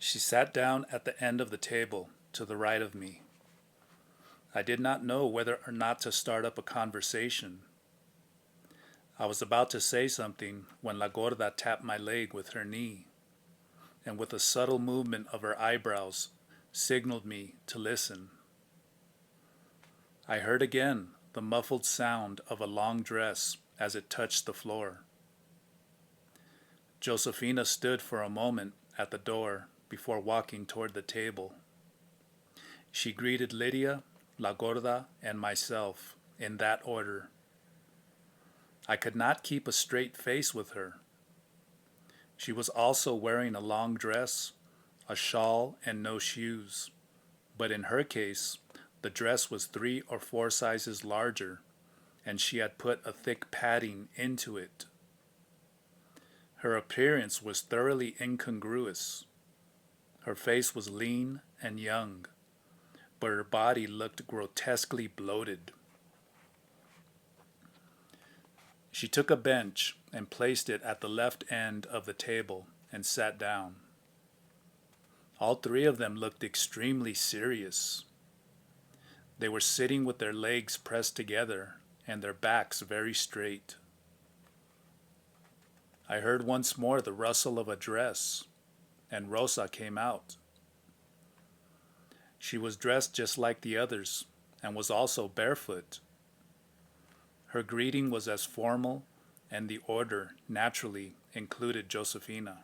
She sat down at the end of the table to the right of me. I did not know whether or not to start up a conversation. I was about to say something when La Gorda tapped my leg with her knee, and with a subtle movement of her eyebrows, signaled me to listen. I heard again the muffled sound of a long dress as it touched the floor. Josefina stood for a moment at the door before walking toward the table. She greeted Lydia, La Gorda, and myself in that order. I could not keep a straight face with her. She was also wearing a long dress, a shawl, and no shoes, but in her case, the dress was 3 or 4 sizes larger, and she had put a thick padding into it. Her appearance was thoroughly incongruous. Her face was lean and young, but her body looked grotesquely bloated. She took a bench and placed it at the left end of the table and sat down. All 3 of them looked extremely serious. They were sitting with their legs pressed together and their backs very straight. I heard once more the rustle of a dress, and Rosa came out. She was dressed just like the others and was also barefoot. Her greeting was as formal, and the order naturally included Josefina.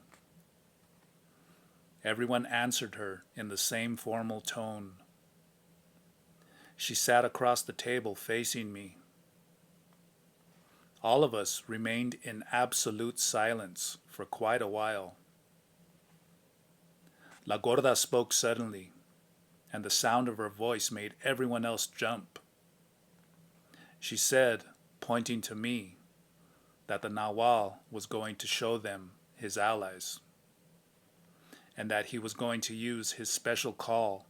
Everyone answered her in the same formal tone. She sat across the table facing me. All of us remained in absolute silence for quite a while. La Gorda spoke suddenly, and the sound of her voice made everyone else jump. She said, pointing to me, that the Nahual was going to show them his allies, and that he was going to use his special call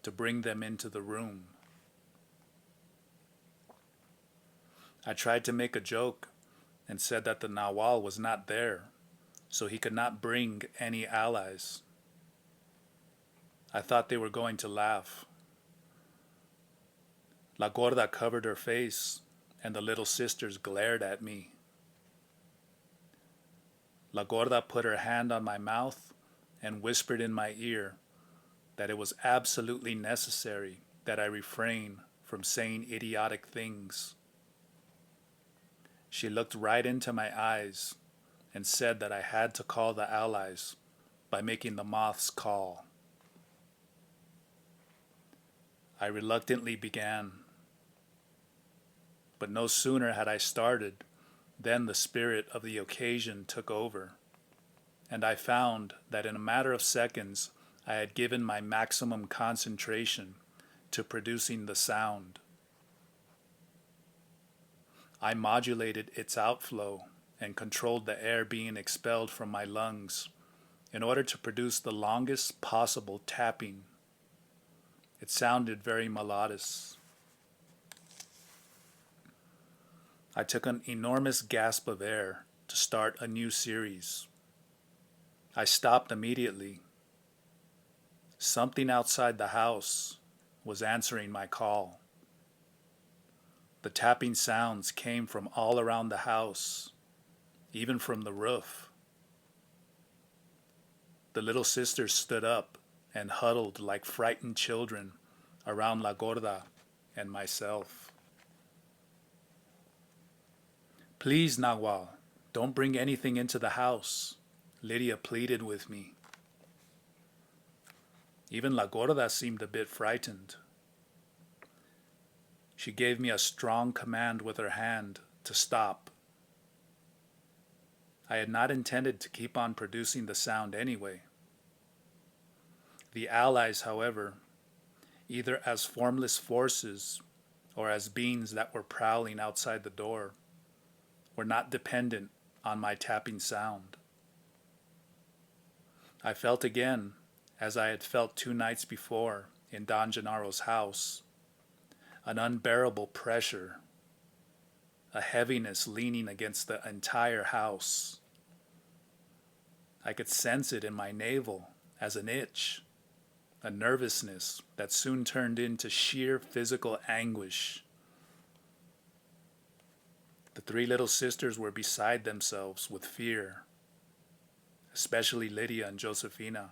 to bring them into the room. I tried to make a joke and said that the Nahual was not there, so he could not bring any allies. I thought they were going to laugh. La Gorda covered her face, and the little sisters glared at me. La Gorda put her hand on my mouth and whispered in my ear that it was absolutely necessary that I refrain from saying idiotic things. She looked right into my eyes and said that I had to call the allies by making the moths call. I reluctantly began, but no sooner had I started than the spirit of the occasion took over, and I found that in a matter of seconds I had given my maximum concentration to producing the sound. I modulated its outflow and controlled the air being expelled from my lungs in order to produce the longest possible tapping. It sounded very melodious. I took an enormous gasp of air to start a new series. I stopped immediately. Something outside the house was answering my call. The tapping sounds came from all around the house, even from the roof. The little sisters stood up and huddled like frightened children around La Gorda and myself. "Please, Nahual, don't bring anything into the house," Lydia pleaded with me. Even La Gorda seemed a bit frightened. She gave me a strong command with her hand to stop. I had not intended to keep on producing the sound anyway. The allies, however, either as formless forces or as beings that were prowling outside the door, were not dependent on my tapping sound. I felt again, as I had felt 2 nights before in Don Gennaro's house, an unbearable pressure, a heaviness leaning against the entire house. I could sense it in my navel as an itch, a nervousness that soon turned into sheer physical anguish. The three little sisters were beside themselves with fear, especially Lydia and Josefina.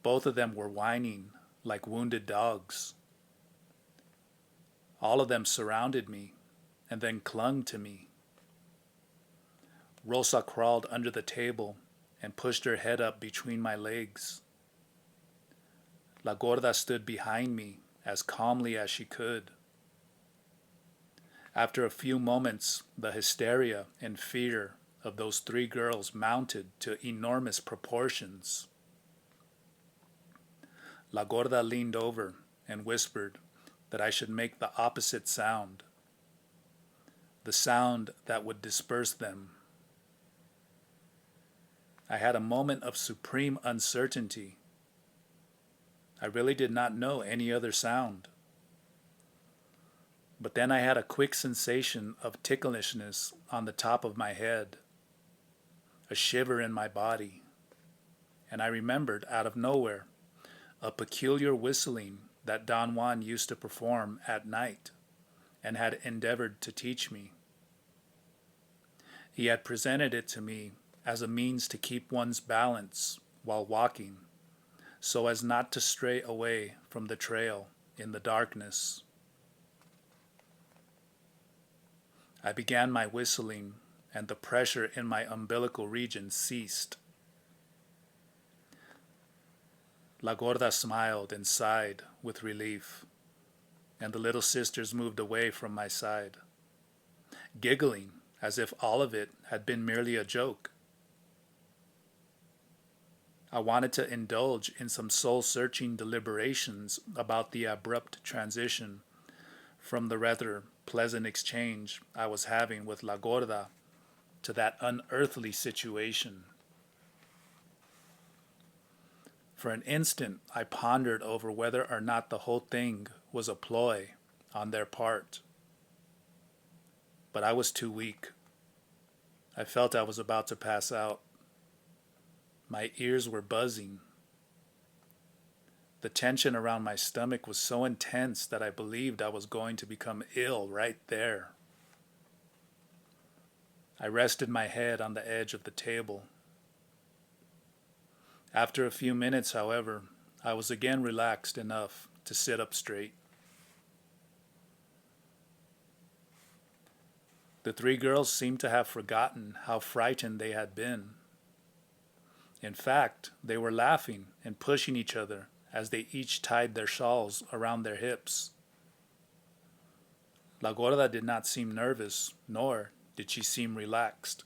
Both of them were whining like wounded dogs. All of them surrounded me and then clung to me. Rosa crawled under the table and pushed her head up between my legs. La Gorda stood behind me as calmly as she could. After a few moments, the hysteria and fear of those three girls mounted to enormous proportions. La Gorda leaned over and whispered that I should make the opposite sound, the sound that would disperse them. I had a moment of supreme uncertainty. I really did not know any other sound. But then I had a quick sensation of ticklishness on the top of my head, a shiver in my body, and I remembered out of nowhere a peculiar whistling that Don Juan used to perform at night and had endeavored to teach me. He had presented it to me as a means to keep one's balance while walking, so as not to stray away from the trail in the darkness. I began my whistling, and the pressure in my umbilical region ceased. La Gorda smiled and sighed with relief, and the little sisters moved away from my side, giggling as if all of it had been merely a joke. I wanted to indulge in some soul-searching deliberations about the abrupt transition from the rather pleasant exchange I was having with La Gorda to that unearthly situation. For an instant, I pondered over whether or not the whole thing was a ploy on their part. But I was too weak. I felt I was about to pass out. My ears were buzzing. The tension around my stomach was so intense that I believed I was going to become ill right there. I rested my head on the edge of the table. After a few minutes, however, I was again relaxed enough to sit up straight. The three girls seemed to have forgotten how frightened they had been. In fact, they were laughing and pushing each other as they each tied their shawls around their hips. La Gorda did not seem nervous, nor did she seem relaxed.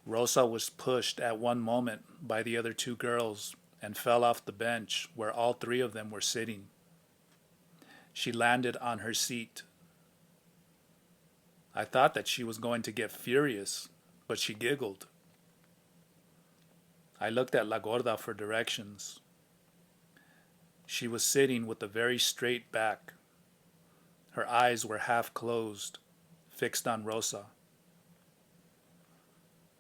Rosa was pushed at one moment by the other two girls and fell off the bench where all three of them were sitting. She landed on her seat. I thought that she was going to get furious, but she giggled. I looked at La Gorda for directions. She was sitting with a very straight back. Her eyes were half closed, fixed on Rosa.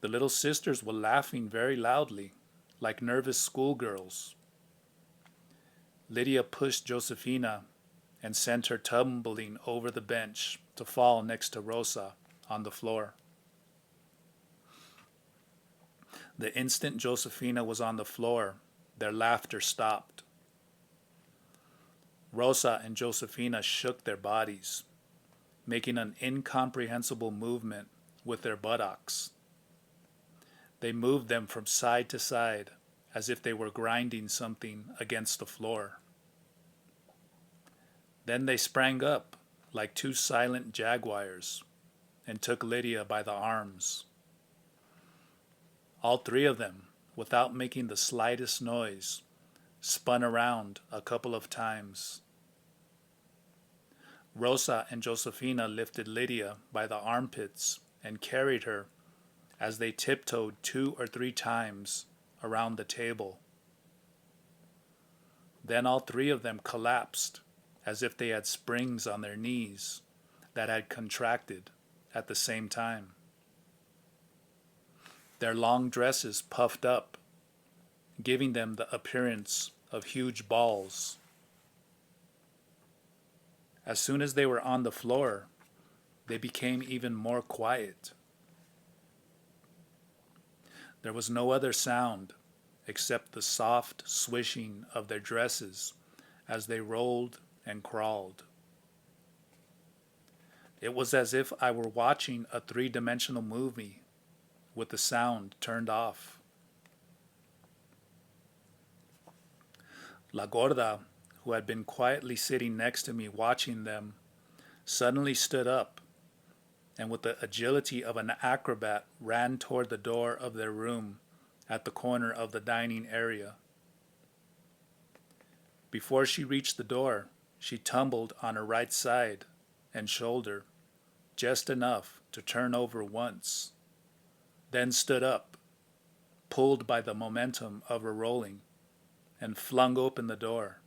The little sisters were laughing very loudly, like nervous schoolgirls. Lydia pushed Josefina and sent her tumbling over the bench to fall next to Rosa on the floor. The instant Josefina was on the floor, their laughter stopped. Rosa and Josefina shook their bodies, making an incomprehensible movement with their buttocks. They moved them from side to side as if they were grinding something against the floor. Then they sprang up like two silent jaguars and took Lydia by the arms. All three of them, without making the slightest noise, spun around a couple of times. Rosa and Josefina lifted Lydia by the armpits and carried her as they tiptoed 2 or 3 times around the table. Then all three of them collapsed as if they had springs on their knees that had contracted at the same time. their long dresses puffed up, giving them the appearance of huge balls. As soon as they were on the floor, they became even more quiet. There was no other sound except the soft swishing of their dresses as they rolled and crawled. It was as if I were watching a three-dimensional movie with the sound turned off. La Gorda, who had been quietly sitting next to me watching them, suddenly stood up and with the agility of an acrobat ran toward the door of their room at the corner of the dining area. Before she reached the door, she tumbled on her right side and shoulder, just enough to turn over once, then stood up, pulled by the momentum of her rolling, and flung open the door.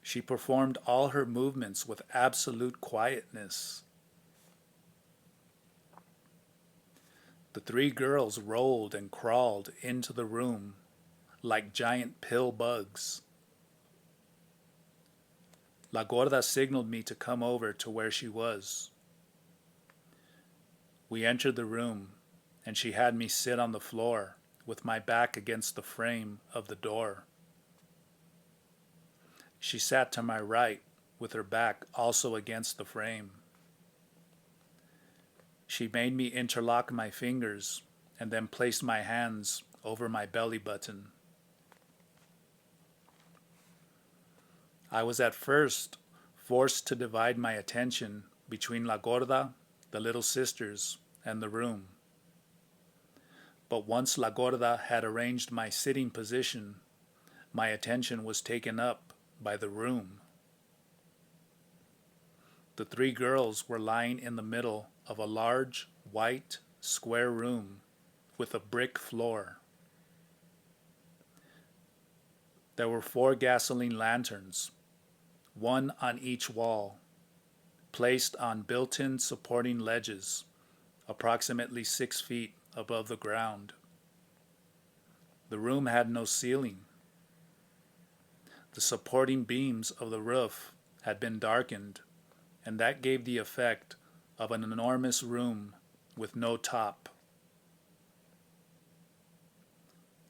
She performed all her movements with absolute quietness. The three girls rolled and crawled into the room like giant pill bugs. La Gorda signaled me to come over to where she was. We entered the room, and she had me sit on the floor with my back against the frame of the door. She sat to my right with her back also against the frame. She made me interlock my fingers and then placed my hands over my belly button. I was at first forced to divide my attention between La Gorda, the little sisters, and the room. But once La Gorda had arranged my sitting position, my attention was taken up by the room. The three girls were lying in the middle of a large, white, square room with a brick floor. There were 4 gasoline lanterns, one on each wall, placed on built-in supporting ledges, approximately 6 feet above the ground. The room had no ceiling. The supporting beams of the roof had been darkened, and that gave the effect of an enormous room with no top.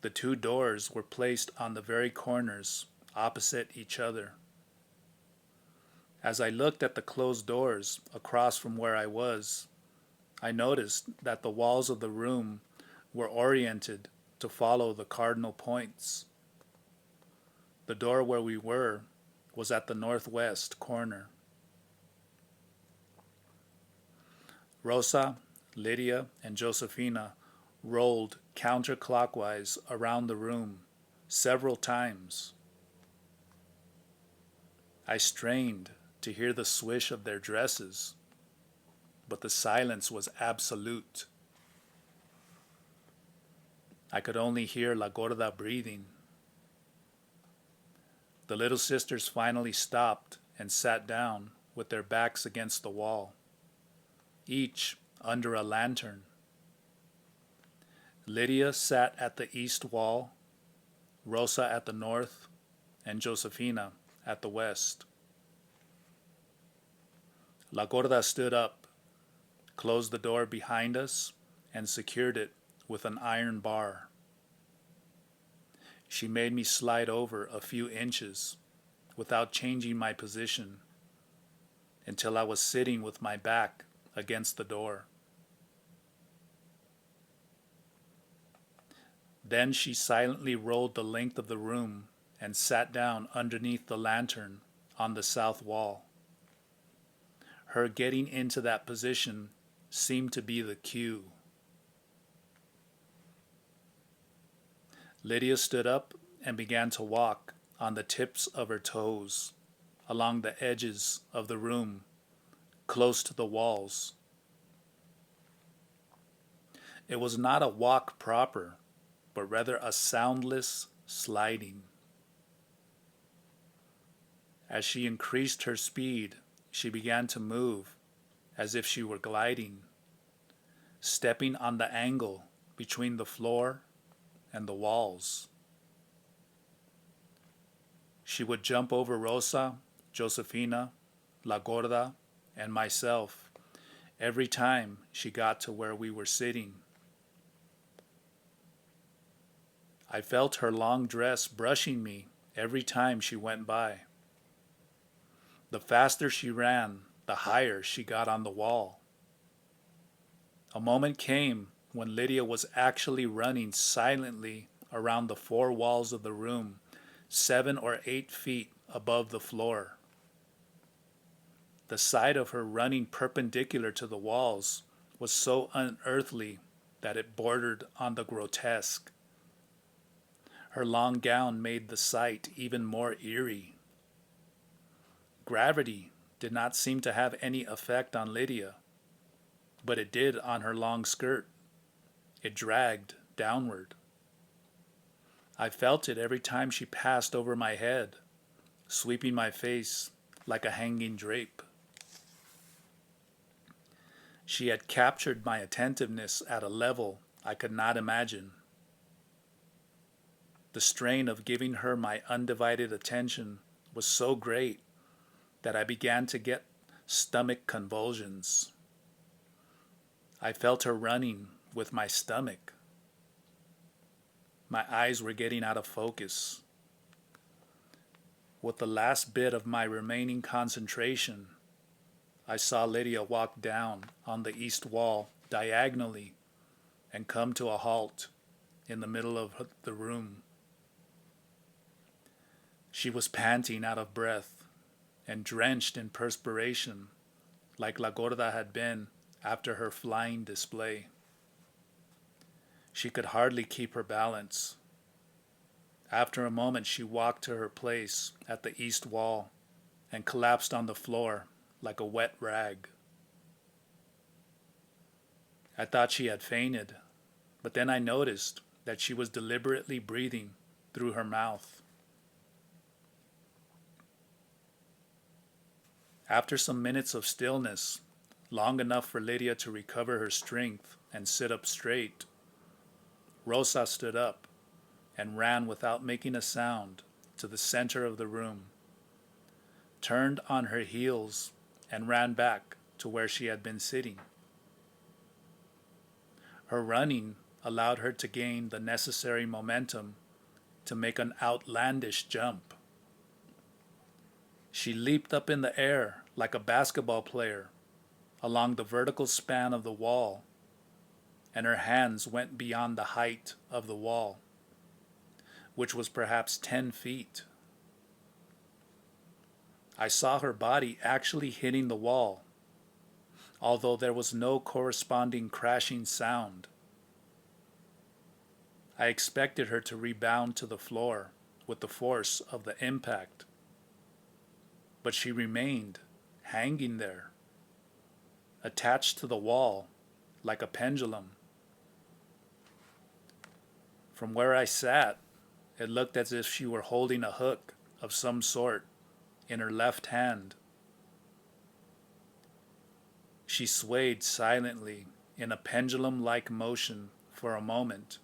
The 2 doors were placed on the very corners, opposite each other. As I looked at the closed doors across from where I was, I noticed that the walls of the room were oriented to follow the cardinal points. The door where we were was at the northwest corner. Rosa, Lydia, and Josefina rolled counterclockwise around the room several times. I strained to hear the swish of their dresses, but the silence was absolute. I could only hear La Gorda breathing. The little sisters finally stopped and sat down with their backs against the wall, each under a lantern. Lydia sat at the east wall, Rosa at the north, and Josefina at the west. La Gorda stood up, closed the door behind us, and secured it with an iron bar. She made me slide over a few inches without changing my position until I was sitting with my back against the door. Then she silently rolled the length of the room and sat down underneath the lantern on the south wall. Her getting into that position seemed to be the cue. Lydia stood up and began to walk on the tips of her toes along the edges of the room, close to the walls. It was not a walk proper, but rather a soundless sliding. As she increased her speed, she began to move as if she were gliding, stepping on the angle between the floor and the walls. She would jump over Rosa, Josefina, La Gorda, and myself every time she got to where we were sitting. I felt her long dress brushing me every time she went by. The faster she ran, the higher she got on the wall. A moment came when Lydia was actually running silently around the four walls of the room, 7 or 8 feet above the floor. The sight of her running perpendicular to the walls was so unearthly that it bordered on the grotesque. Her long gown made the sight even more eerie. Gravity did not seem to have any effect on Lydia, but it did on her long skirt. It dragged downward. I felt it every time she passed over my head, sweeping my face like a hanging drape. She had captured my attentiveness at a level I could not imagine. The strain of giving her my undivided attention was so great that I began to get stomach convulsions. I felt her running with my stomach. My eyes were getting out of focus. With the last bit of my remaining concentration, I saw Lydia walk down on the east wall diagonally and come to a halt in the middle of the room. She was panting out of breath and drenched in perspiration like La Gorda had been after her flying display. She could hardly keep her balance. After a moment, she walked to her place at the east wall and collapsed on the floor like a wet rag. I thought she had fainted, but then I noticed that she was deliberately breathing through her mouth. After some minutes of stillness, long enough for Lydia to recover her strength and sit up straight, Rosa stood up and ran without making a sound to the center of the room, turned on her heels, and ran back to where she had been sitting. Her running allowed her to gain the necessary momentum to make an outlandish jump. She leaped up in the air like a basketball player along the vertical span of the wall, and her hands went beyond the height of the wall, which was perhaps 10 feet. I saw her body actually hitting the wall, although there was no corresponding crashing sound. I expected her to rebound to the floor with the force of the impact, but she remained hanging there, attached to the wall like a pendulum. From where I sat, it looked as if she were holding a hook of some sort in her left hand. She swayed silently in a pendulum-like motion for a moment,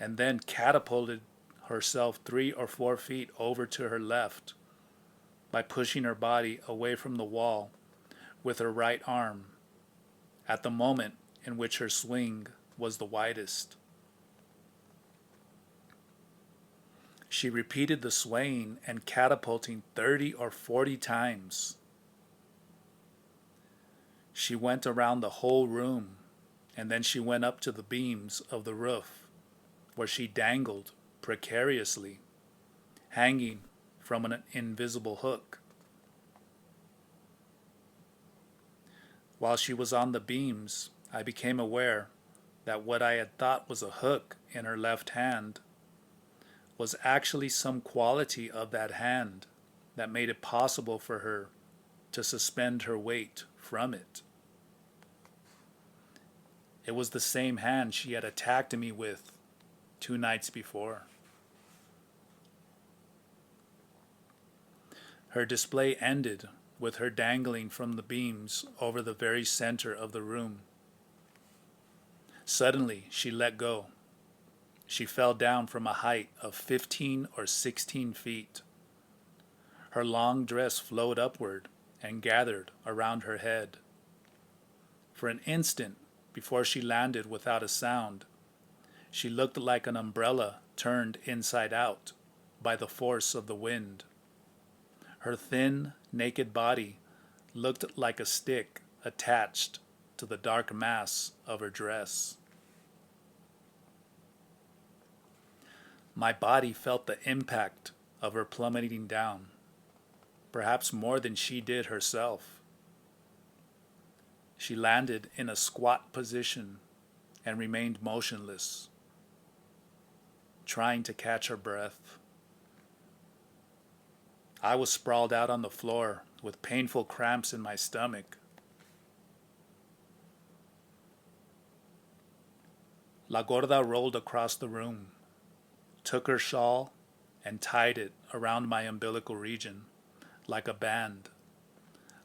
and then catapulted herself 3 or 4 feet over to her left by pushing her body away from the wall with her right arm at the moment in which her swing was the widest. She repeated the swaying and catapulting 30 or 40 times. She went around the whole room, and then she went up to the beams of the roof, where she dangled precariously, hanging from an invisible hook. While she was on the beams, I became aware that what I had thought was a hook in her left hand was actually some quality of that hand that made it possible for her to suspend her weight from it. It was the same hand she had attacked me with 2 nights before. Her display ended with her dangling from the beams over the very center of the room. Suddenly, she let go. She fell down from a height of 15 or 16 feet. Her long dress flowed upward and gathered around her head. For an instant, before she landed without a sound, she looked like an umbrella turned inside out by the force of the wind. Her thin, naked body looked like a stick attached to the dark mass of her dress. My body felt the impact of her plummeting down, perhaps more than she did herself. She landed in a squat position and remained motionless, trying to catch her breath. I was sprawled out on the floor with painful cramps in my stomach. La Gorda rolled across the room, took her shawl, and tied it around my umbilical region like a band,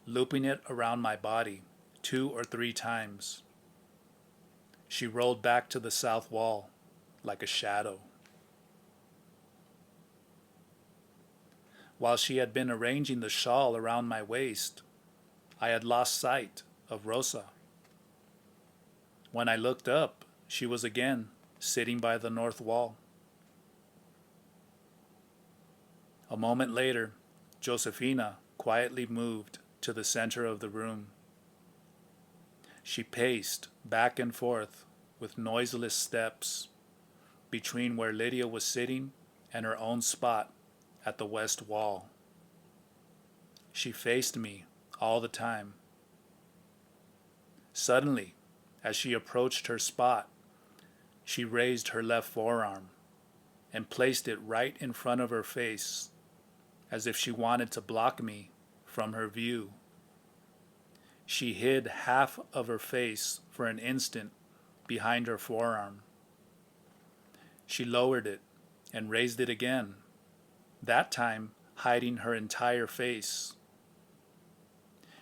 looping it around my body 2 or 3 times. She rolled back to the south wall like a shadow. While she had been arranging the shawl around my waist, I had lost sight of Rosa. When I looked up, she was again sitting by the north wall. A moment later, Josefina quietly moved to the center of the room. She paced back and forth with noiseless steps between where Lydia was sitting and her own spot at the west wall. She faced me all the time. Suddenly, as she approached her spot, she raised her left forearm and placed it right in front of her face, as if she wanted to block me from her view. She hid half of her face for an instant behind her forearm. She lowered it and raised it again, that time hiding her entire face.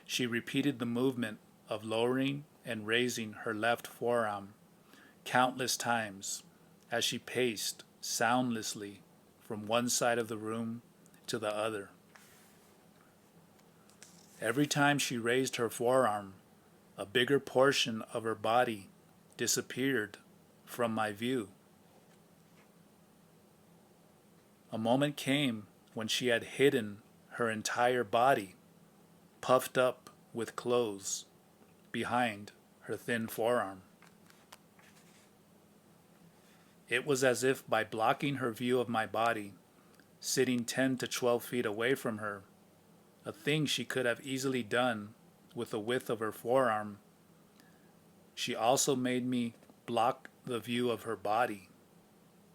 She repeated the movement of lowering and raising her left forearm countless times as she paced soundlessly from one side of the room to the other. Every time she raised her forearm, a bigger portion of her body disappeared from my view. A moment came when she had hidden her entire body, puffed up with clothes, behind her thin forearm. It was as if by blocking her view of my body, sitting 10 to 12 feet away from her, a thing she could have easily done with the width of her forearm, she also made me block the view of her body,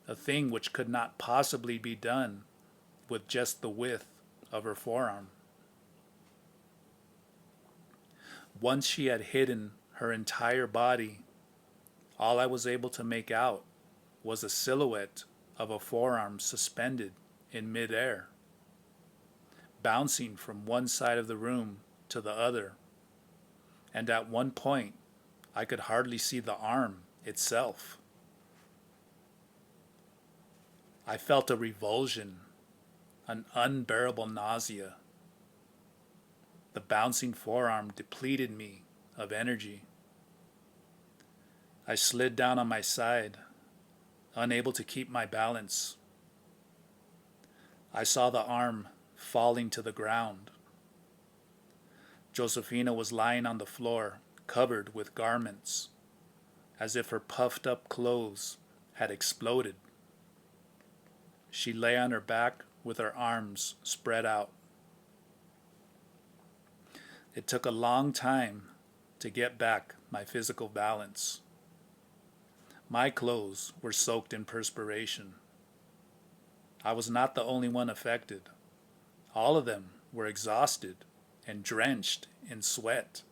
a thing which could not possibly be done with just the width of her forearm. Once she had hidden her entire body, all I was able to make out was a silhouette of a forearm suspended in midair, bouncing from one side of the room to the other, and at one point I could hardly see the arm itself. I felt a revulsion, an unbearable nausea. The bouncing forearm depleted me of energy. I slid down on my side, unable to keep my balance. I saw the arm falling to the ground. Josefina was lying on the floor, covered with garments, as if her puffed up clothes had exploded. She lay on her back with her arms spread out. It took a long time to get back my physical balance. My clothes were soaked in perspiration. I was not the only one affected. All of them were exhausted and drenched in sweat.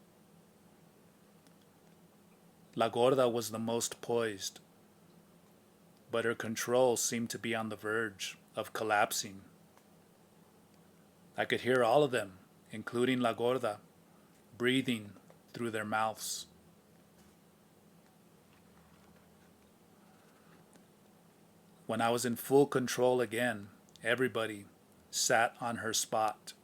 La Gorda was the most poised, but her control seemed to be on the verge of collapsing. I could hear all of them, including La Gorda, breathing through their mouths. When I was in full control again, everybody sat on her spot.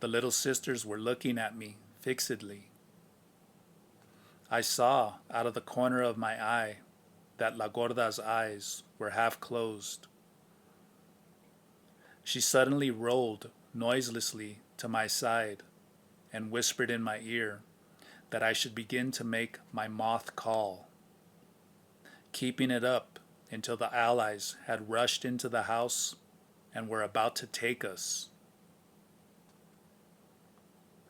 The little sisters were looking at me fixedly. I saw out of the corner of my eye that La Gorda's eyes were half closed. She suddenly rolled noiselessly to my side and whispered in my ear that I should begin to make my moth call, keeping it up until the allies had rushed into the house and were about to take us.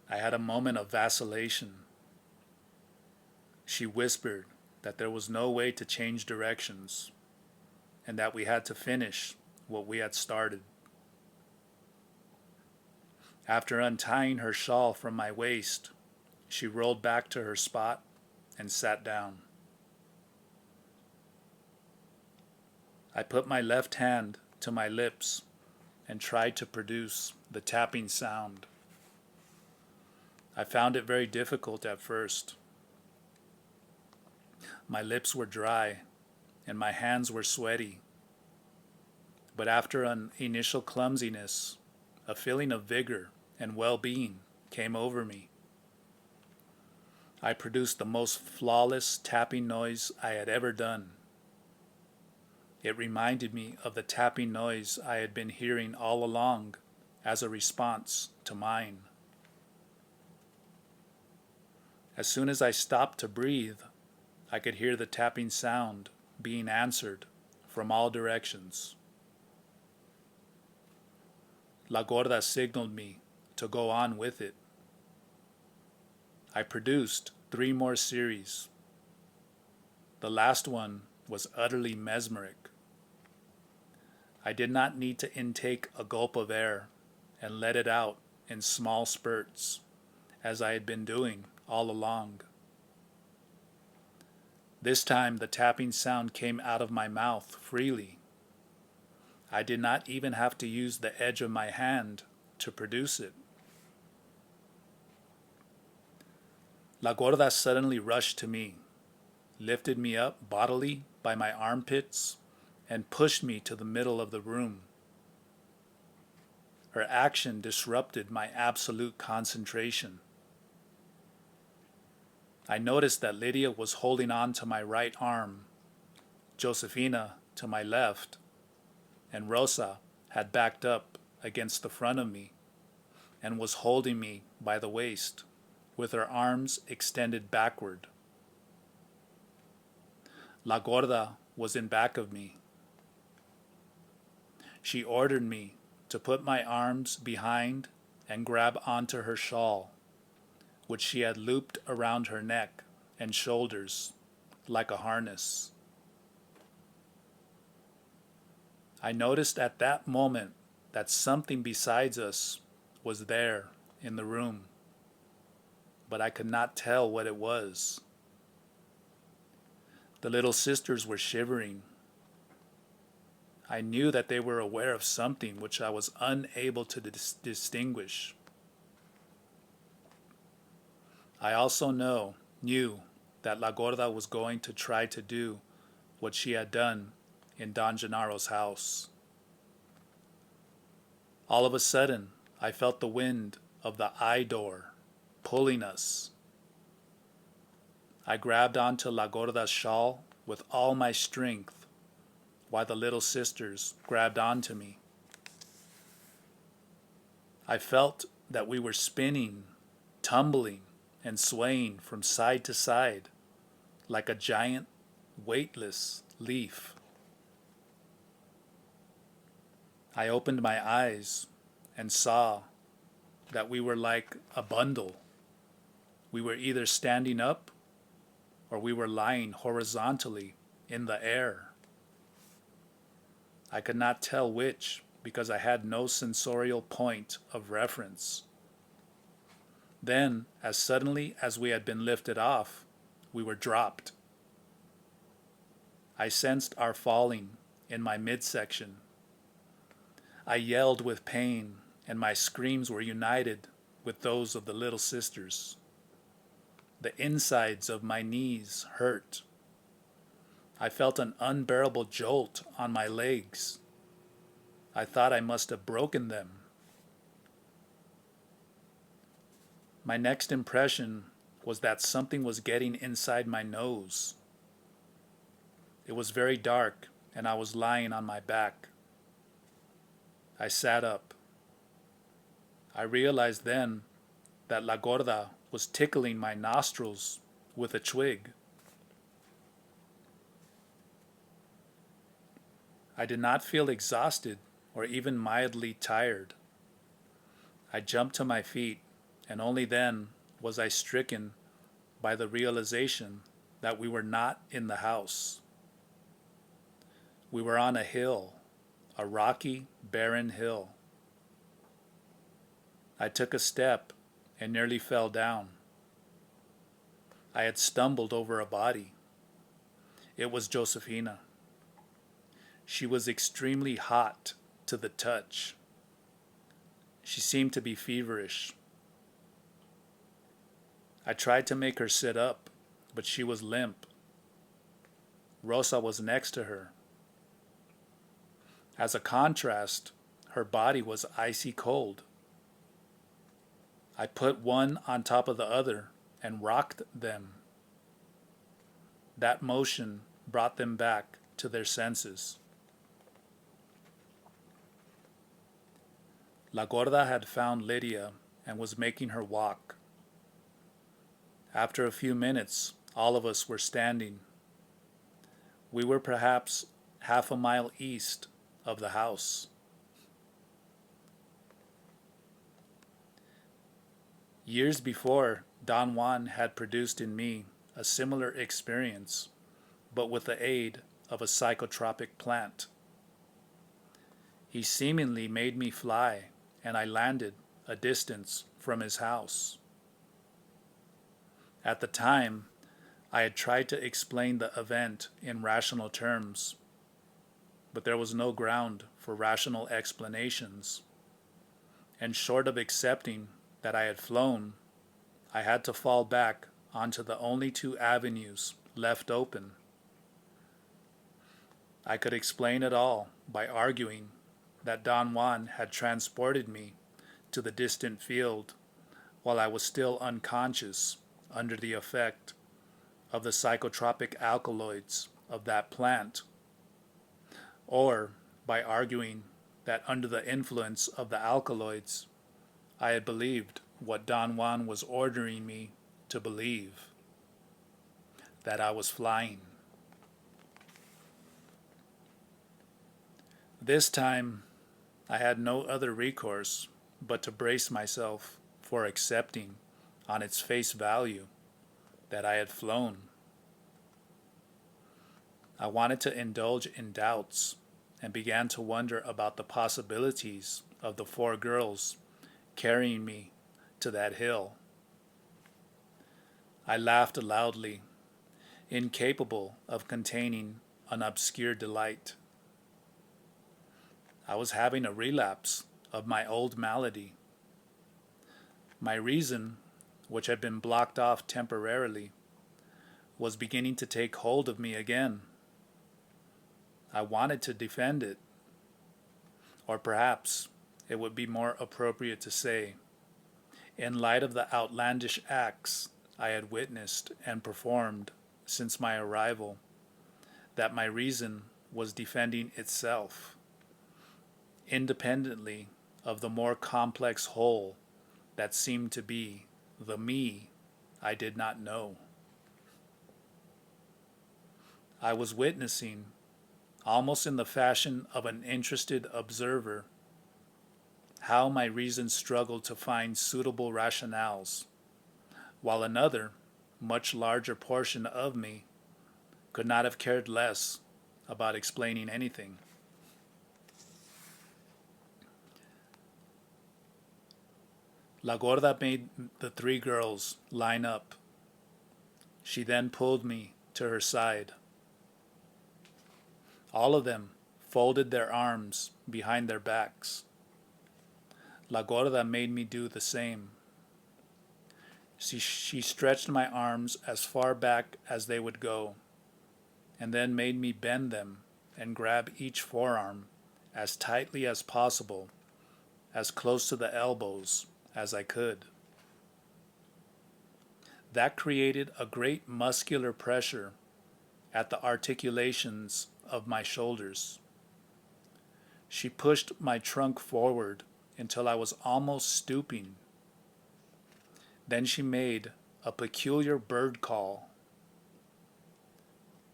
I had a moment of vacillation. She whispered that there was no way to change directions and that we had to finish what we had started. After untying her shawl from my waist, she rolled back to her spot and sat down. I put my left hand to my lips and tried to produce the tapping sound. I found it very difficult at first. My lips were dry and my hands were sweaty. But after an initial clumsiness, a feeling of vigor and well-being came over me. I produced the most flawless tapping noise I had ever done. It reminded me of the tapping noise I had been hearing all along as a response to mine. As soon as I stopped to breathe, I could hear the tapping sound being answered from all directions. La Gorda signaled me to go on with it. I produced 3 more series. The last one was utterly mesmeric. I did not need to intake a gulp of air and let it out in small spurts, as I had been doing all along. This time the tapping sound came out of my mouth freely. I did not even have to use the edge of my hand to produce it. La Gorda suddenly rushed to me, lifted me up bodily by my armpits, and pushed me to the middle of the room. Her action disrupted my absolute concentration. I noticed that Lydia was holding on to my right arm, Josefina to my left, and Rosa had backed up against the front of me and was holding me by the waist with her arms extended backward. La Gorda was in back of me. She ordered me to put my arms behind and grab onto her shawl, which she had looped around her neck and shoulders like a harness. I noticed at that moment that something besides us was there in the room, but I could not tell what it was. The little sisters were shivering. I knew that they were aware of something which I was unable to distinguish. I also knew that La Gorda was going to try to do what she had done in Don Gennaro's house. All of a sudden, I felt the wind of the eye door pulling us. I grabbed onto La Gorda's shawl with all my strength, while the little sisters grabbed onto me. I felt that we were spinning, tumbling, and swaying from side to side like a giant, weightless leaf. I opened my eyes and saw that we were like a bundle. We were either standing up or we were lying horizontally in the air. I could not tell which because I had no sensorial point of reference. Then, as suddenly as we had been lifted off, we were dropped. I sensed our falling in my midsection. I yelled with pain, and my screams were united with those of the little sisters. The insides of my knees hurt. I felt an unbearable jolt on my legs. I thought I must have broken them. My next impression was that something was getting inside my nose. It was very dark, and I was lying on my back. I sat up. I realized then that La Gorda was tickling my nostrils with a twig. I did not feel exhausted or even mildly tired. I jumped to my feet, and only then was I stricken by the realization that we were not in the house. We were on a hill, a rocky, barren hill. I took a step and nearly fell down. I had stumbled over a body. It was Josefina. She was extremely hot to the touch. She seemed to be feverish. I tried to make her sit up, but she was limp. Rosa was next to her. As a contrast, her body was icy cold. I put one on top of the other and rocked them. That motion brought them back to their senses. La Gorda had found Lydia and was making her walk. After a few minutes, all of us were standing. We were perhaps half a mile east of the house. Years before, Don Juan had produced in me a similar experience, but with the aid of a psychotropic plant. He seemingly made me fly, and I landed a distance from his house. At the time, I had tried to explain the event in rational terms, but there was no ground for rational explanations, and short of accepting that I had flown, I had to fall back onto the only two avenues left open. I could explain it all by arguing that Don Juan had transported me to the distant field while I was still unconscious under the effect of the psychotropic alkaloids of that plant, or by arguing that under the influence of the alkaloids, I had believed what Don Juan was ordering me to believe, that I was flying. This time, I had no other recourse but to brace myself for accepting on its face value that I had flown. I wanted to indulge in doubts and began to wonder about the possibilities of the four girls carrying me to that hill. I laughed loudly, incapable of containing an obscure delight. I was having a relapse of my old malady. My reason, which had been blocked off temporarily, was beginning to take hold of me again. I wanted to defend it, or perhaps it would be more appropriate to say, in light of the outlandish acts I had witnessed and performed since my arrival, that my reason was defending itself, independently of the more complex whole that seemed to be the me I did not know. I was witnessing, almost in the fashion of an interested observer, how my reason struggled to find suitable rationales, while another, much larger portion of me could not have cared less about explaining anything. La Gorda made the three girls line up. She then pulled me to her side. All of them folded their arms behind their backs. La Gorda made me do the same. She stretched my arms as far back as they would go, and then made me bend them and grab each forearm as tightly as possible, as close to the elbows as I could. That created a great muscular pressure at the articulations of my shoulders. She pushed my trunk forward until I was almost stooping. Then she made a peculiar bird call.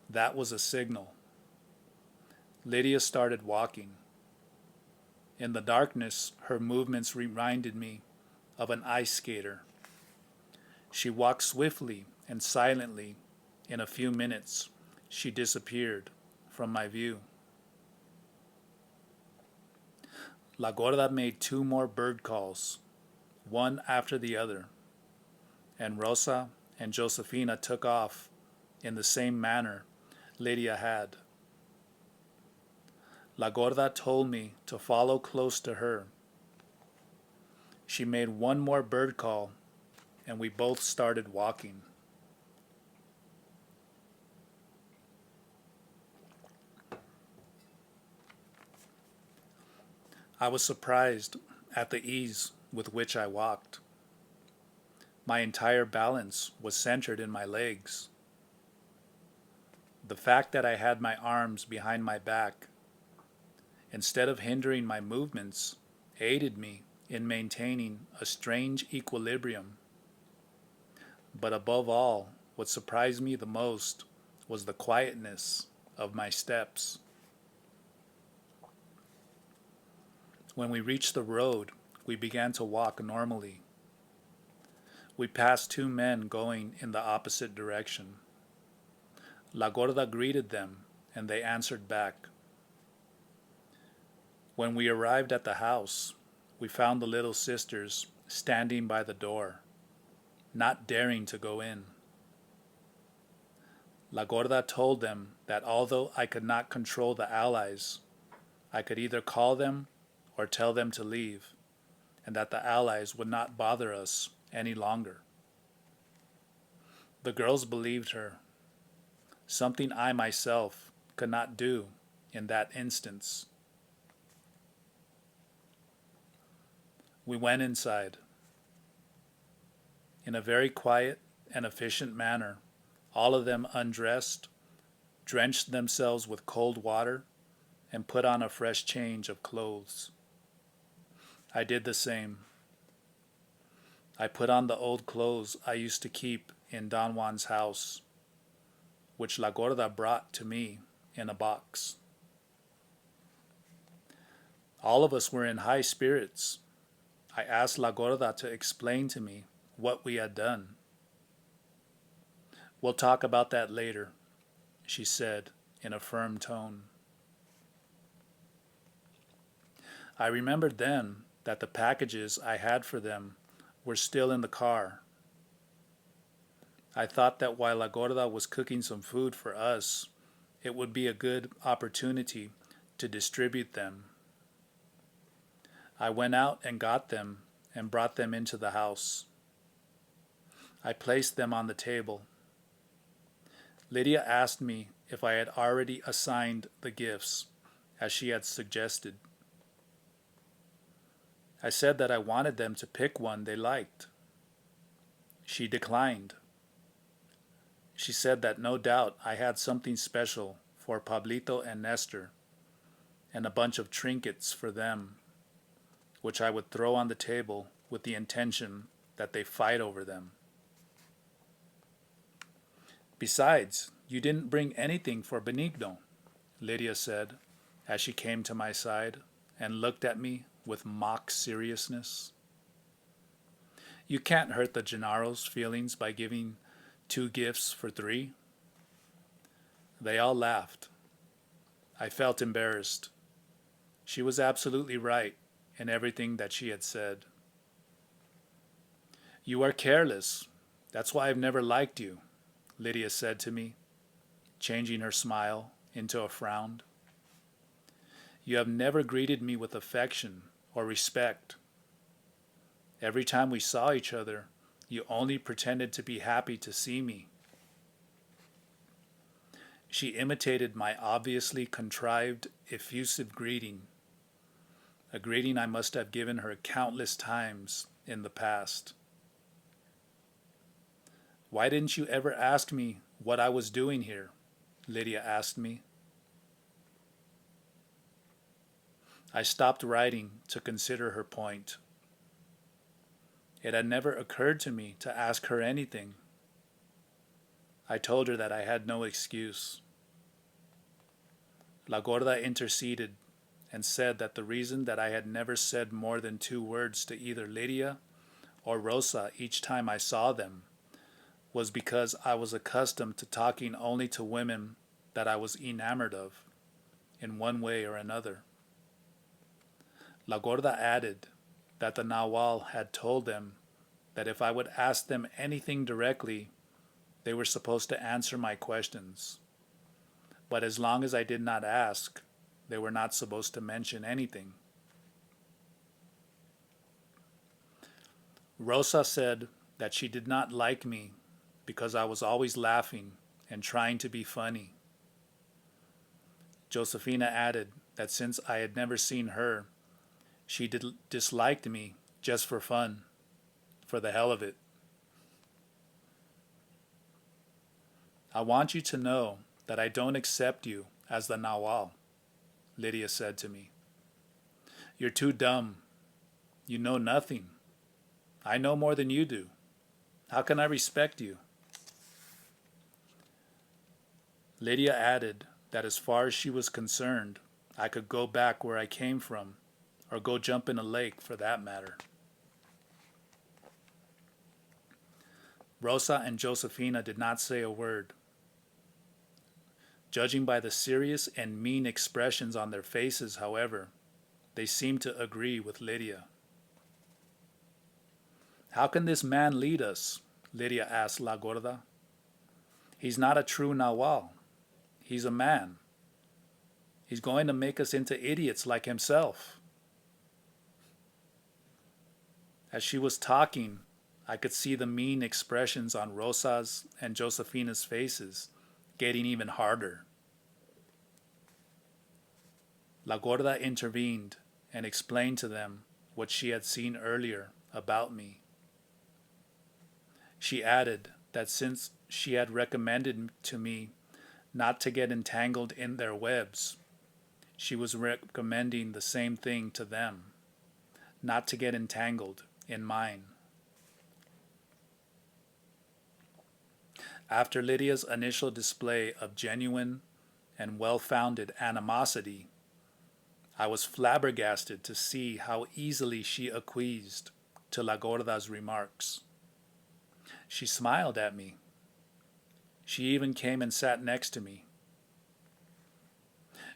That was a signal. Lydia started walking. In the darkness, her movements reminded me of an ice skater. She walked swiftly and silently. In a few minutes, she disappeared from my view. La Gorda made 2 more bird calls, one after the other, and Rosa and Josefina took off in the same manner Lydia had. La Gorda told me to follow close to her. She made 1 more bird call, and we both started walking. I was surprised at the ease with which I walked. My entire balance was centered in my legs. The fact that I had my arms behind my back, instead of hindering my movements, aided me in maintaining a strange equilibrium. But above all, what surprised me the most was the quietness of my steps. When we reached the road, we began to walk normally. We passed 2 men going in the opposite direction. La Gorda greeted them, and they answered back. When we arrived at the house, we found the little sisters standing by the door, not daring to go in. La Gorda told them that although I could not control the allies, I could either call them or tell them to leave, and that the allies would not bother us any longer. The girls believed her, something I myself could not do in that instance. We went inside. In a very quiet and efficient manner, all of them undressed, drenched themselves with cold water, and put on a fresh change of clothes. I did the same. I put on the old clothes I used to keep in Don Juan's house, which La Gorda brought to me in a box. All of us were in high spirits. I asked La Gorda to explain to me what we had done. "We'll talk about that later," she said in a firm tone. I remembered then that the packages I had for them were still in the car. I thought that while La Gorda was cooking some food for us, it would be a good opportunity to distribute them. I went out and got them and brought them into the house. I placed them on the table. Lydia asked me if I had already assigned the gifts, as she had suggested. I said that I wanted them to pick one they liked. She declined. She said that no doubt I had something special for Pablito and Nestor, and a bunch of trinkets for them, which I would throw on the table with the intention that they fight over them. "Besides, you didn't bring anything for Benigno," Lydia said, as she came to my side and looked at me with mock seriousness. "You can't hurt the Gennaro's feelings by giving 2 gifts for 3. They all laughed. I felt embarrassed. She was absolutely right in everything that she had said. "You are careless. That's why I've never liked you," Lydia said to me, changing her smile into a frown. "You have never greeted me with affection or respect. Every time we saw each other, you only pretended to be happy to see me." She imitated my obviously contrived, effusive greeting, a greeting I must have given her countless times in the past. "Why didn't you ever ask me what I was doing here?" Lydia asked me. I stopped writing to consider her point. It had never occurred to me to ask her anything. I told her that I had no excuse. La Gorda interceded and said that the reason that I had never said more than 2 words to either Lydia or Rosa each time I saw them was because I was accustomed to talking only to women that I was enamored of, in one way or another. La Gorda added that the Nahual had told them that if I would ask them anything directly, they were supposed to answer my questions. But as long as I did not ask, they were not supposed to mention anything. Rosa said that she did not like me because I was always laughing and trying to be funny. Josefina added that since I had never seen her, she disliked me just for fun, for the hell of it. "I want you to know that I don't accept you as the Nahual," Lydia said to me. "You're too dumb. You know nothing. I know more than you do. How can I respect you?" Lydia added that as far as she was concerned, I could go back where I came from, or go jump in a lake for that matter. Rosa and Josefina did not say a word. Judging by the serious and mean expressions on their faces, however, they seemed to agree with Lydia. "How can this man lead us?" Lydia asked La Gorda. "He's not a true Nahual. He's a man. He's going to make us into idiots like himself." As she was talking, I could see the mean expressions on Rosa's and Josefina's faces getting even harder. La Gorda intervened and explained to them what she had seen earlier about me. She added that since she had recommended to me not to get entangled in their webs, she was recommending the same thing to them, not to get entangled in mine. After Lydia's initial display of genuine and well-founded animosity, I was flabbergasted to see how easily she acquiesced to La Gorda's remarks. She smiled at me. She even came and sat next to me.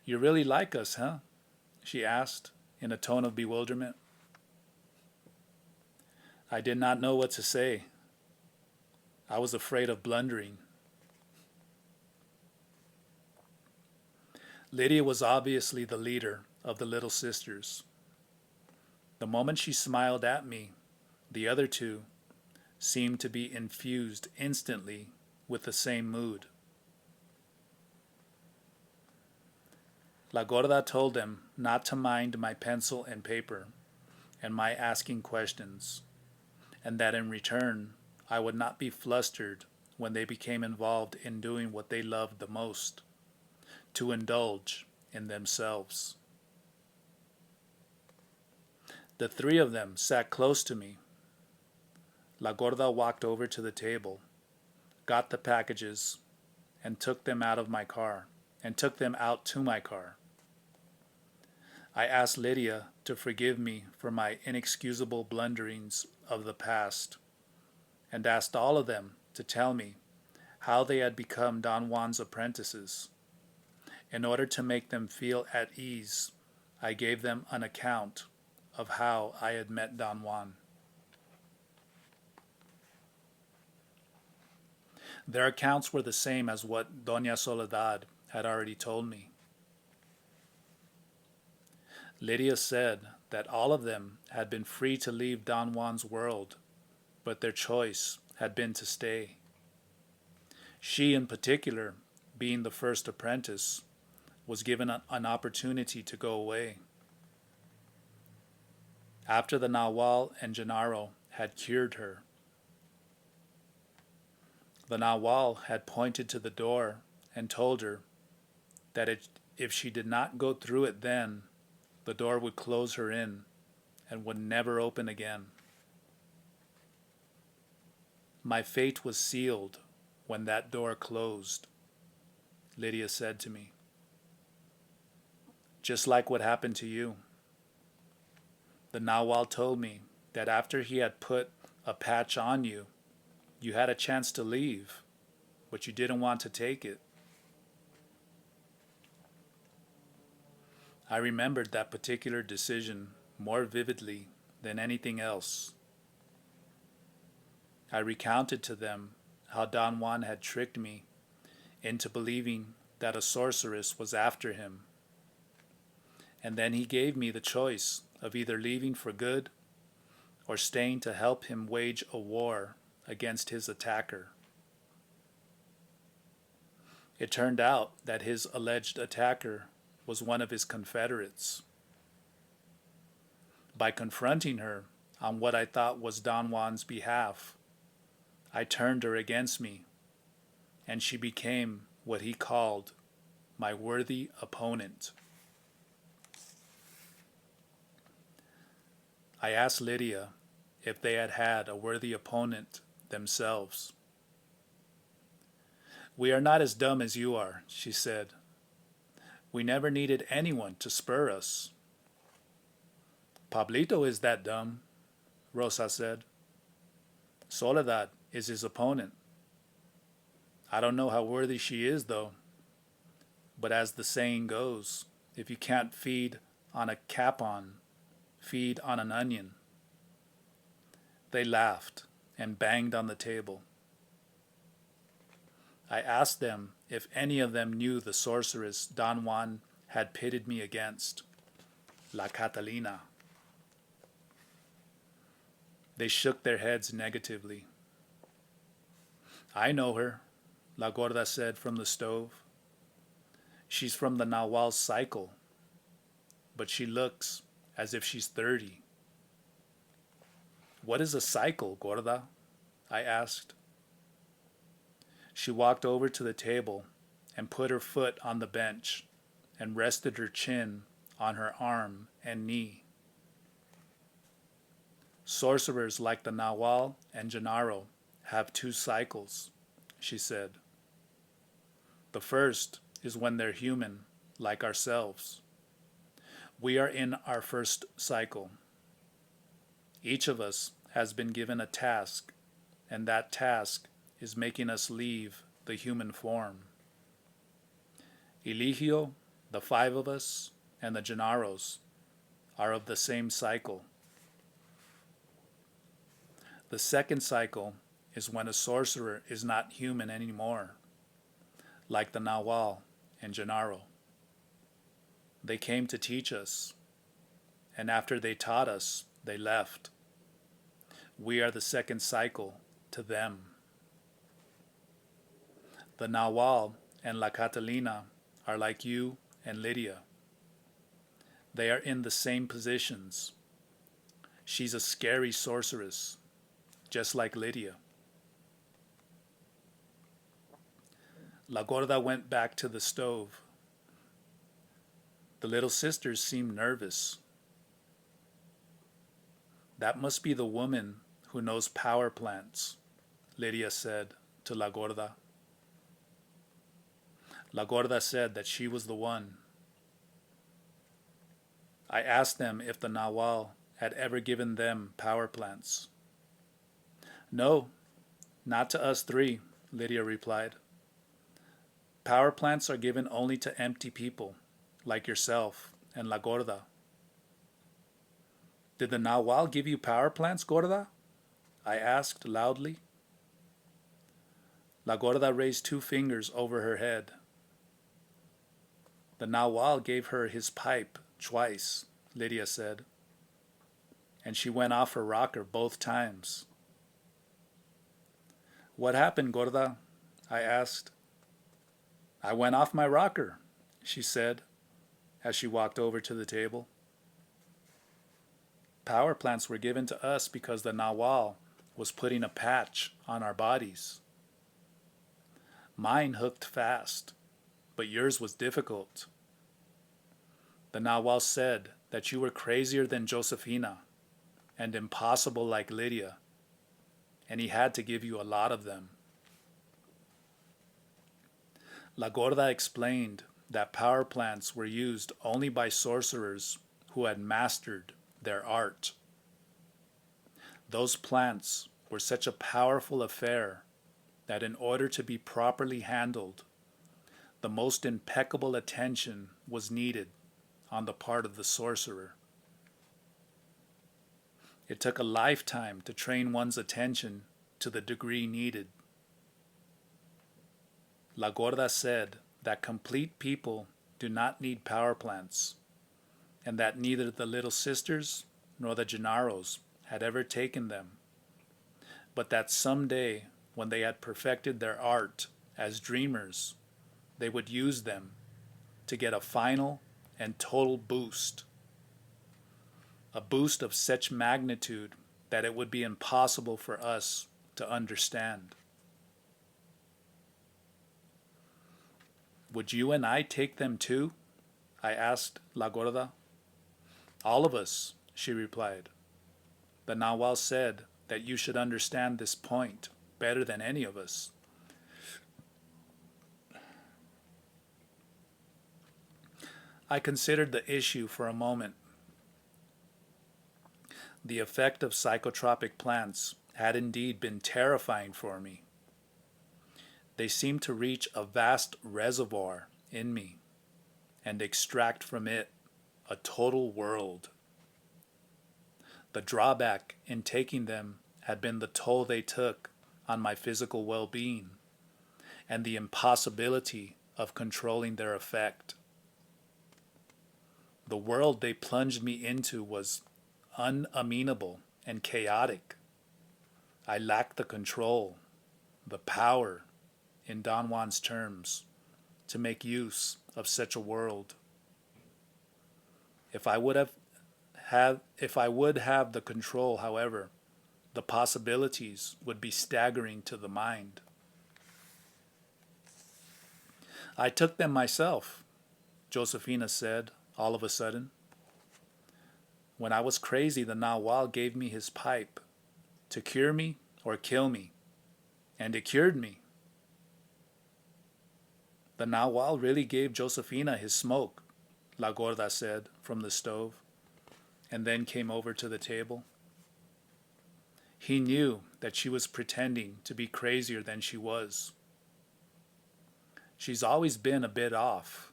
"You really like us, huh?" she asked in a tone of bewilderment. I did not know what to say. I was afraid of blundering. Lydia was obviously the leader of the little sisters. The moment she smiled at me, the other two seemed to be infused instantly with the same mood. La Gorda told them not to mind my pencil and paper and my asking questions, and that in return I would not be flustered when they became involved in doing what they loved the most, to indulge in themselves. The 3 of them sat close to me. La Gorda walked over to the table, got the packages, and took them out to my car. I asked Lydia to forgive me for my inexcusable blunderings of the past, and asked all of them to tell me how they had become Don Juan's apprentices. In order to make them feel at ease, I gave them an account of how I had met Don Juan. Their accounts were the same as what Doña Soledad had already told me. Lydia said that all of them had been free to leave Don Juan's world, but their choice had been to stay. She, in particular, being the first apprentice, was given an opportunity to go away. After the Nahual and Gennaro had cured her, the Nahual had pointed to the door and told her that if she did not go through it then, the door would close her in and would never open again. My fate was sealed when that door closed, Lydia said to me. Just like what happened to you. The Nahual told me that after he had put a patch on you, you had a chance to leave, but you didn't want to take it. I remembered that particular decision more vividly than anything else. I recounted to them how Don Juan had tricked me into believing that a sorceress was after him. And then he gave me the choice of either leaving for good or staying to help him wage a war against his attacker. It turned out that his alleged attacker was one of his confederates. By confronting her on what I thought was Don Juan's behalf, I turned her against me, and she became what he called my worthy opponent. I asked Lydia if they had had a worthy opponent themselves. We are not as dumb as you are, she said. We never needed anyone to spur us. Pablito is that dumb, Rosa said. Soledad is his opponent. I don't know how worthy she is, though. But as the saying goes, if you can't feed on a capon, feed on an onion. They laughed and banged on the table. I asked them if any of them knew the sorceress Don Juan had pitted me against, La Catalina. They shook their heads negatively. I know her, La Gorda said from the stove. She's from the Nahual cycle, but she looks as if she's 30. What is a cycle, Gorda? I asked. She walked over to the table and put her foot on the bench and rested her chin on her arm and knee. Sorcerers like the Nahual and Gennaro have 2 cycles, she said. The first is when they're human, like ourselves. We are in our first cycle. Each of us has been given a task, and that task is making us leave the human form. Eligio, the 5 of us, and the Gennaros are of the same cycle. The second cycle is when a sorcerer is not human anymore, like the Nahual and Gennaro. They came to teach us, and after they taught us, they left. We are the second cycle to them. The Nahual and La Catalina are like you and Lydia. They are in the same positions. She's a scary sorceress, just like Lydia. La Gorda went back to the stove. The little sisters seemed nervous. That must be the woman who knows power plants, Lydia said to La Gorda. La Gorda said that she was the one. I asked them if the Nahual had ever given them power plants. No, not to us 3, Lydia replied. Power plants are given only to empty people, like yourself and La Gorda. Did the Nahual give you power plants, Gorda? I asked loudly. La Gorda raised 2 fingers over her head. The Nahual gave her his pipe twice, Lydia said, and she went off her rocker both times. What happened, Gorda? I asked. I went off my rocker, she said as she walked over to the table. Power plants were given to us because the Nawal was putting a patch on our bodies. Mine hooked fast, but yours was difficult. The Nawal said that you were crazier than Josefina and impossible like Lydia, and he had to give you a lot of them. La Gorda explained that power plants were used only by sorcerers who had mastered their art. Those plants were such a powerful affair that in order to be properly handled, the most impeccable attention was needed on the part of the sorcerer. It took a lifetime to train one's attention to the degree needed. La Gorda said that complete people do not need power plants, and that neither the Little Sisters nor the Gennaros had ever taken them, but that someday, when they had perfected their art as dreamers, they would use them to get a final and total boost. A boost of such magnitude that it would be impossible for us to understand. Would you and I take them too? I asked La Gorda. All of us, she replied. The Nawal said that you should understand this point better than any of us. I considered the issue for a moment. The effect of psychotropic plants had indeed been terrifying for me. They seemed to reach a vast reservoir in me and extract from it a total world. The drawback in taking them had been the toll they took on my physical well-being and the impossibility of controlling their effect. The world they plunged me into was unamenable and chaotic. I lacked the control, the power, in Don Juan's terms, to make use of such a world. If I would have the control, however, the possibilities would be staggering to the mind. I took them myself, Josefina said, all of a sudden. When I was crazy, the Nawal gave me his pipe to cure me or kill me, and it cured me. The Nawal really gave Josefina his smoke, La Gorda said from the stove, and then came over to the table. He knew that she was pretending to be crazier than she was. She's always been a bit off,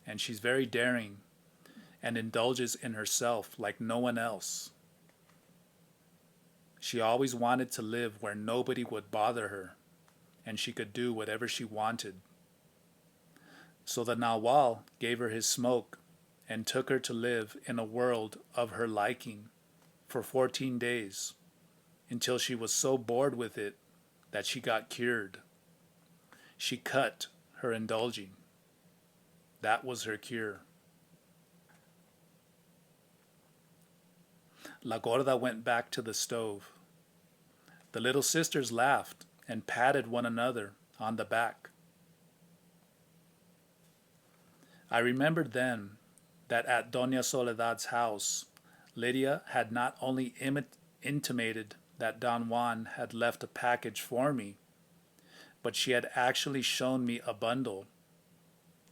and she's very daring and indulges in herself like no one else. She always wanted to live where nobody would bother her, and she could do whatever she wanted. So the Nawal gave her his smoke and took her to live in a world of her liking for 14 days until she was so bored with it that she got cured. She cut her indulging. That was her cure. La Gorda went back to the stove. The Little Sisters laughed and patted one another on the back. I remembered then that at Doña Soledad's house, Lydia had not only intimated that Don Juan had left a package for me, but she had actually shown me a bundle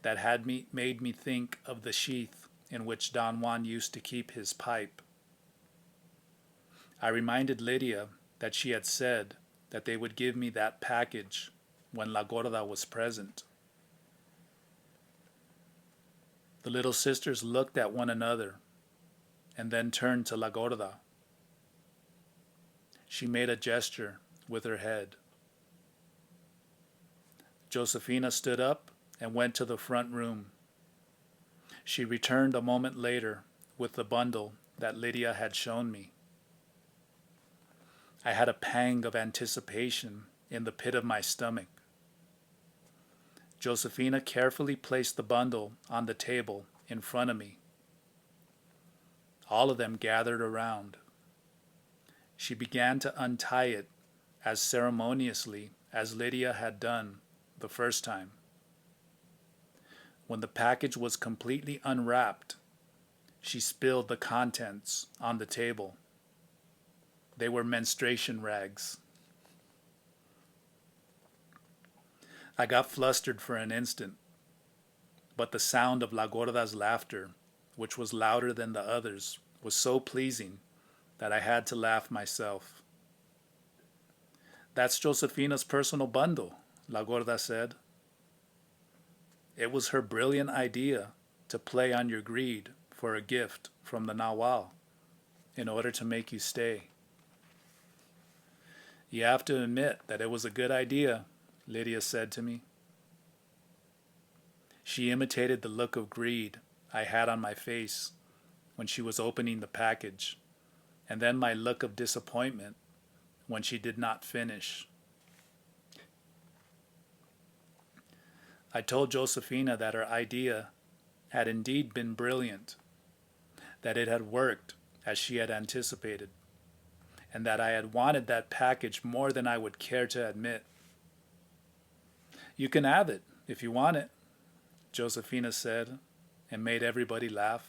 that had made me think of the sheath in which Don Juan used to keep his pipe. I reminded Lydia that she had said that they would give me that package when La Gorda was present. The Little Sisters looked at one another and then turned to La Gorda. She made a gesture with her head. Josefina stood up and went to the front room. She returned a moment later with the bundle that Lydia had shown me. I had a pang of anticipation in the pit of my stomach. Josefina carefully placed the bundle on the table in front of me. All of them gathered around. She began to untie it as ceremoniously as Lydia had done the first time. When the package was completely unwrapped, she spilled the contents on the table. They were menstruation rags. I got flustered for an instant, but the sound of La Gorda's laughter, which was louder than the others, was so pleasing that I had to laugh myself. "That's Josefina's personal bundle," La Gorda said. "It was her brilliant idea to play on your greed for a gift from the Nawal in order to make you stay." "You have to admit that it was a good idea," Lydia said to me. She imitated the look of greed I had on my face when she was opening the package, and then my look of disappointment when she did not finish. I told Josefina that her idea had indeed been brilliant, that it had worked as she had anticipated, and that I had wanted that package more than I would care to admit. "You can have it if you want it," Josefina said, and made everybody laugh.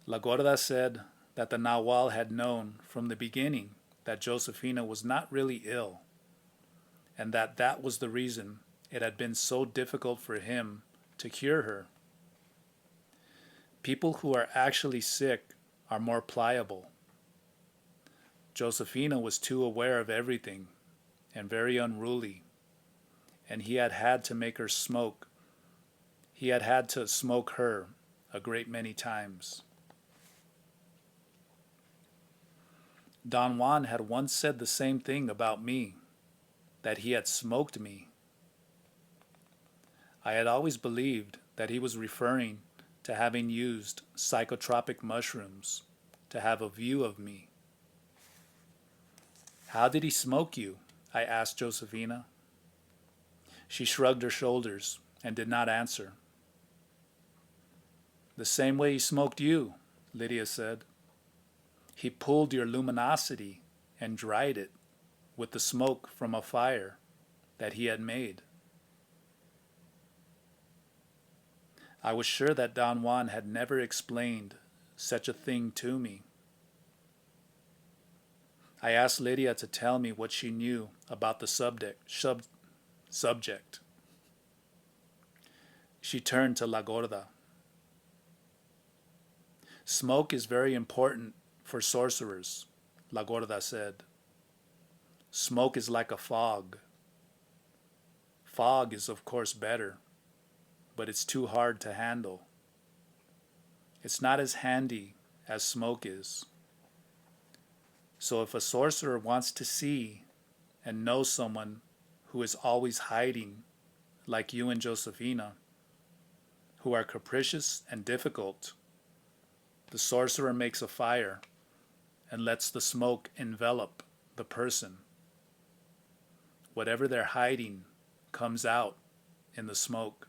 La Gorda said that the Nawal had known from the beginning that Josefina was not really ill, and that was the reason it had been so difficult for him to cure her. People who are actually sick are more pliable. Josefina was too aware of everything and very unruly, and he had had to make her smoke. He had had to smoke her a great many times. Don Juan had once said the same thing about me, that he had smoked me. I had always believed that he was referring to having used psychotropic mushrooms to have a view of me. "How did he smoke you?" I asked Josefina. She shrugged her shoulders and did not answer. "The same way he smoked you," Lydia said. "He pulled your luminosity and dried it with the smoke from a fire that he had made." I was sure that Don Juan had never explained such a thing to me. I asked Lydia to tell me what she knew about the subject. She turned to La Gorda. "Smoke is very important for sorcerers," La Gorda said. "Smoke is like a fog. Fog is of course better, but it's too hard to handle. It's not as handy as smoke is. So if a sorcerer wants to see and know someone who is always hiding, like you and Josefina, who are capricious and difficult, the sorcerer makes a fire and lets the smoke envelop the person. Whatever they're hiding comes out in the smoke."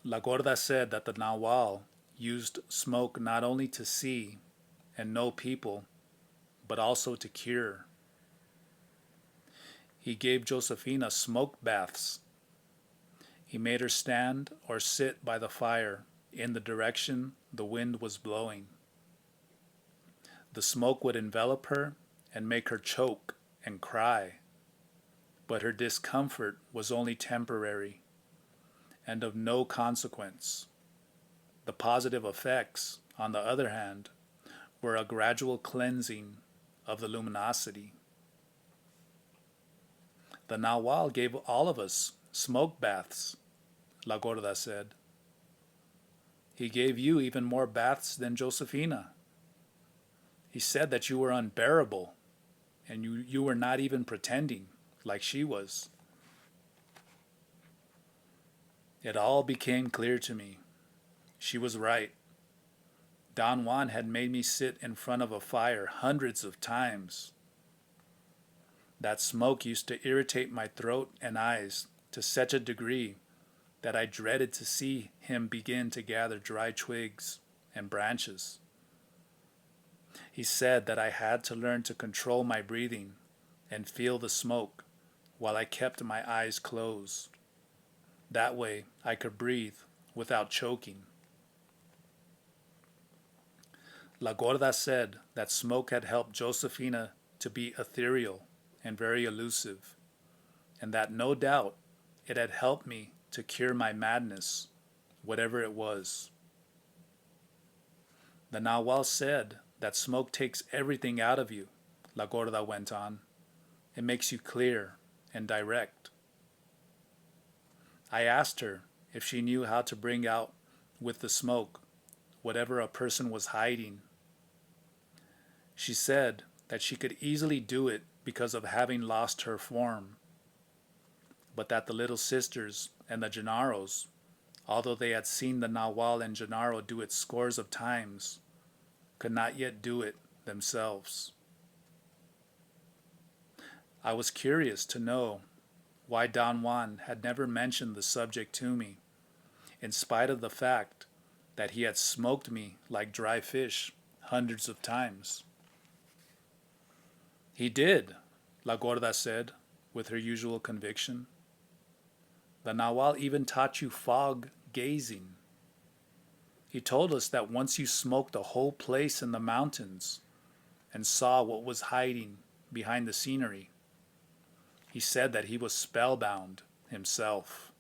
La Gorda said that the Nawal used smoke not only to see and know people, but also to cure. He gave Josefina smoke baths. He made her stand or sit by the fire in the direction the wind was blowing. The smoke would envelop her and make her choke and cry, but her discomfort was only temporary and of no consequence. The positive effects, on the other hand, were a gradual cleansing of the luminosity. "The Nawal gave all of us smoke baths," La Gorda said. "He gave you even more baths than Josefina. He said that you were unbearable, and you were not even pretending, like she was." It all became clear to me. She was right. Don Juan had made me sit in front of a fire hundreds of times. That smoke used to irritate my throat and eyes to such a degree that I dreaded to see him begin to gather dry twigs and branches. He said that I had to learn to control my breathing and feel the smoke while I kept my eyes closed. That way I could breathe without choking. La Gorda said that smoke had helped Josefina to be ethereal and very elusive, and that no doubt it had helped me to cure my madness, whatever it was. The Nahual said that smoke takes everything out of you, La Gorda went on. It makes you clear and direct. I asked her if she knew how to bring out with the smoke whatever a person was hiding. She said that she could easily do it because of having lost her form, but that the little sisters and the Gennaros, although they had seen the Nahual and Gennaro do it scores of times, could not yet do it themselves. I was curious to know why Don Juan had never mentioned the subject to me, in spite of the fact that he had smoked me like dry fish hundreds of times. He did, La Gorda said, with her usual conviction. The Nahual even taught you fog gazing. He told us that once you smoked a whole place in the mountains and saw what was hiding behind the scenery, he said that he was spellbound himself.